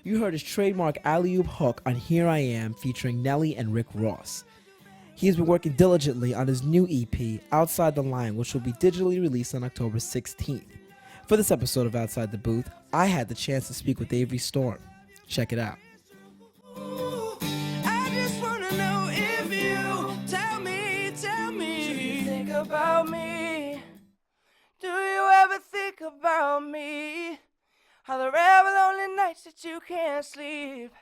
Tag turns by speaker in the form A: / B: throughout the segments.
A: you heard his trademark alley-oop hook on Here I Am featuring Nelly and Rick Ross. He has been working diligently on his new EP, Outside the Line, which will be digitally released on October 16th. For this episode of Outside the Booth, I had the chance to speak with Avery Storm. Check it out.
B: I just wanna know if you tell me, do you think about me? Do you ever think about me? Are there ever lonely nights that you can't sleep?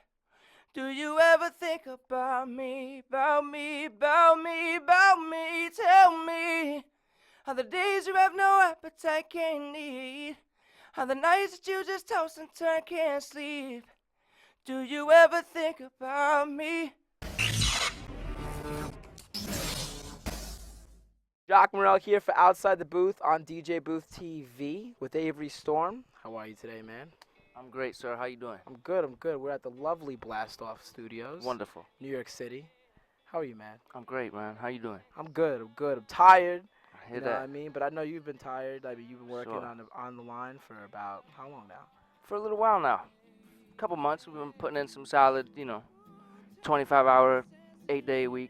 B: Do you ever think about me, about me, about me, about me? Tell me. Are the days you have no appetite, can't eat? Are the nights that you just toss and turn, can't sleep? Do you ever think about me?
A: Jacques Morels here for Outside the Booth on DJBoothTV with Avery Storm. How are you today, man?
C: I'm great, sir. How you doing?
A: I'm good. We're at the lovely Blast Off Studios.
C: Wonderful.
A: New York City. How are you, man?
C: I'm great, man. How you doing?
A: I'm good. I'm tired.
C: I hear
A: You know
C: that.
A: what I mean? But I know you've been tired. I mean, you've been working
C: Sure.
A: on the line for about how long now?
C: For a little while now. A couple months. We've been putting in some solid, 25-hour, 8-day week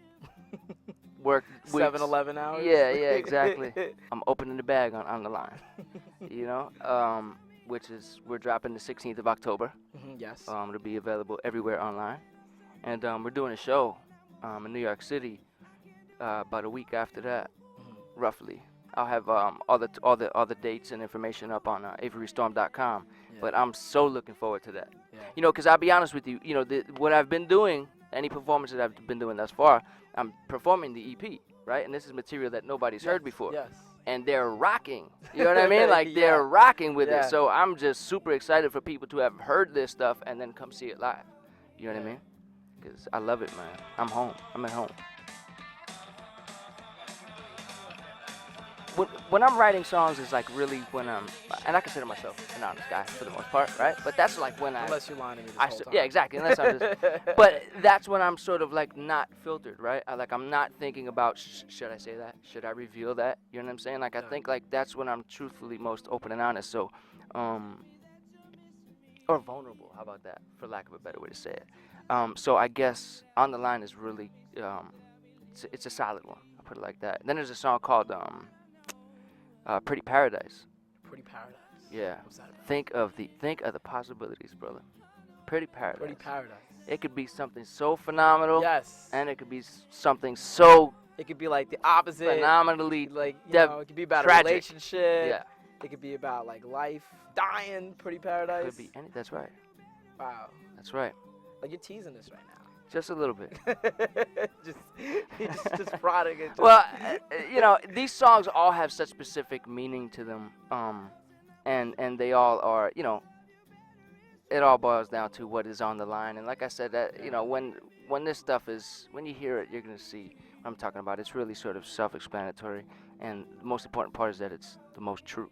C: work weeks.
A: 7-11 hours?
C: Yeah, exactly. I'm opening the bag on the line, which is, we're dropping the 16th of October.
A: Yes.
C: It'll be available everywhere online. And we're doing a show in New York City about a week after that, roughly. I'll have all the dates and information up on averystorm.com.
A: Yeah.
C: But I'm so looking forward to that.
A: Yeah.
C: Because I'll be honest with you, what I've been doing, any performance that I've been doing thus far, I'm performing the EP, right? And this is material that nobody's heard before.
A: Yes.
C: And they're rocking. You know what I mean? Like,
A: Yeah.
C: they're rocking with
A: Yeah.
C: it. So I'm just super excited for people to have heard this stuff and then come see it live. You know what I mean? Because I love it, man. I'm home. I'm at home. When I'm writing songs, is like really when and I consider myself an honest guy for the most part, right? But that's like when
A: Unless you're lying to me this whole time.
C: yeah, exactly. Unless I'm just, but that's when I'm sort of like not filtered, right? I'm not thinking about should I say that? Should I reveal that? You know what I'm saying? Like I think like that's when I'm truthfully most open and honest. So, or vulnerable. How about that? For lack of a better way to say it. So I guess On the Line is really it's a solid one. I'll put it like that. Then there's a song called Pretty Paradise.
A: Pretty Paradise.
C: Yeah.
A: What's that about?
C: Think of the possibilities, brother. Pretty Paradise.
A: Pretty Paradise.
C: It could be something so phenomenal.
A: Yes.
C: And it could be something so
A: It could be like the opposite.
C: phenomenally
A: Like, it could be about
C: tragic.
A: a relationship.
C: Yeah.
A: It could be about like life, dying, Pretty Paradise.
C: Could be any. That's right.
A: Wow.
C: That's right.
A: Like you're teasing this right now.
C: Just a little bit.
A: just prodding it.
C: Well, these songs all have such specific meaning to them, and they all are, it all boils down to what is on the line. And like I said, that when this stuff is, when you hear it, you're gonna see what I'm talking about. It's really sort of self-explanatory, and the most important part is that it's the most true.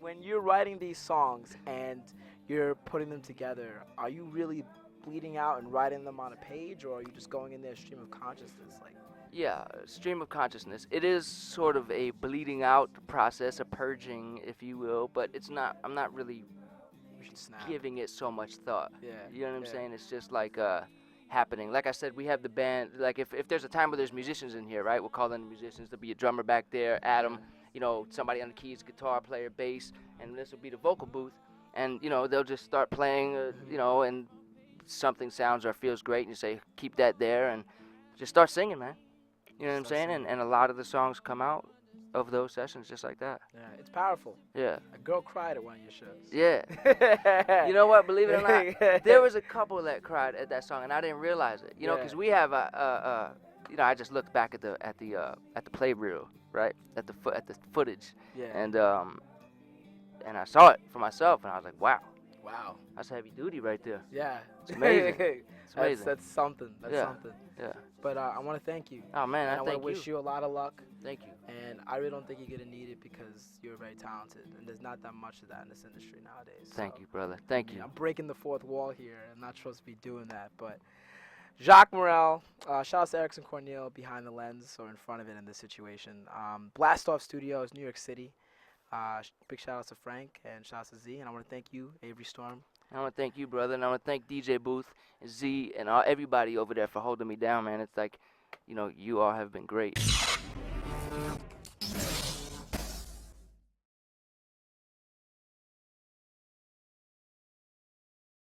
A: When you're writing these songs and you're putting them together, are you really bleeding out and writing them on a page, or are you just going in there stream of consciousness? Like,
C: Yeah, stream of consciousness. It is sort of a bleeding out process, a purging, if you will, but it's not. I'm not really
A: you should snap.
C: giving it so much thought.
A: Yeah.
C: You know what I'm
A: yeah.
C: saying? It's just like happening. Like I said, we have the band. Like if there's a time where there's musicians in here, right? We'll call in the musicians. There'll be a drummer back there, Adam. Somebody on the keys, guitar player, bass, and this will be the vocal booth. And they'll just start playing, and something sounds or feels great, and you say, keep that there, and just start singing, man. You know what I'm saying? And a lot of the songs come out of those sessions just like that.
A: Yeah, it's powerful.
C: Yeah.
A: A girl cried at one of your shows.
C: Yeah. You know what? Believe it or not, there was a couple that cried at that song, and I didn't realize it. Because we have I just looked back at the play reel, right? At the footage.
A: Yeah.
C: And I saw it for myself, and I was like, wow,
A: Wow.
C: that's heavy duty right there.
A: Yeah.
C: It's amazing. It's amazing.
A: That's something. That's
C: Yeah.
A: something.
C: Yeah.
A: But I want to thank you.
C: Oh man,
A: And I
C: I
A: want to
C: thank
A: wish you a lot of luck.
C: Thank you.
A: And I really don't think you're going to need it because you're very talented. And there's not that much of that in this industry nowadays.
C: Thank
A: so,
C: you, brother. Thank you.
A: I'm breaking the fourth wall here. I'm not supposed to be doing that. But Jacques Morels, shout out to Erikson Corniel behind the lens or in front of it in this situation. Blast Off Studios, New York City.
D: Big shout out to Frank and shout out to Z, and I want to thank you, Avery Storm.
C: I want to thank you, brother, and I want to thank DJ Booth and Z and everybody over there for holding me down, man. It's like, you all have been great.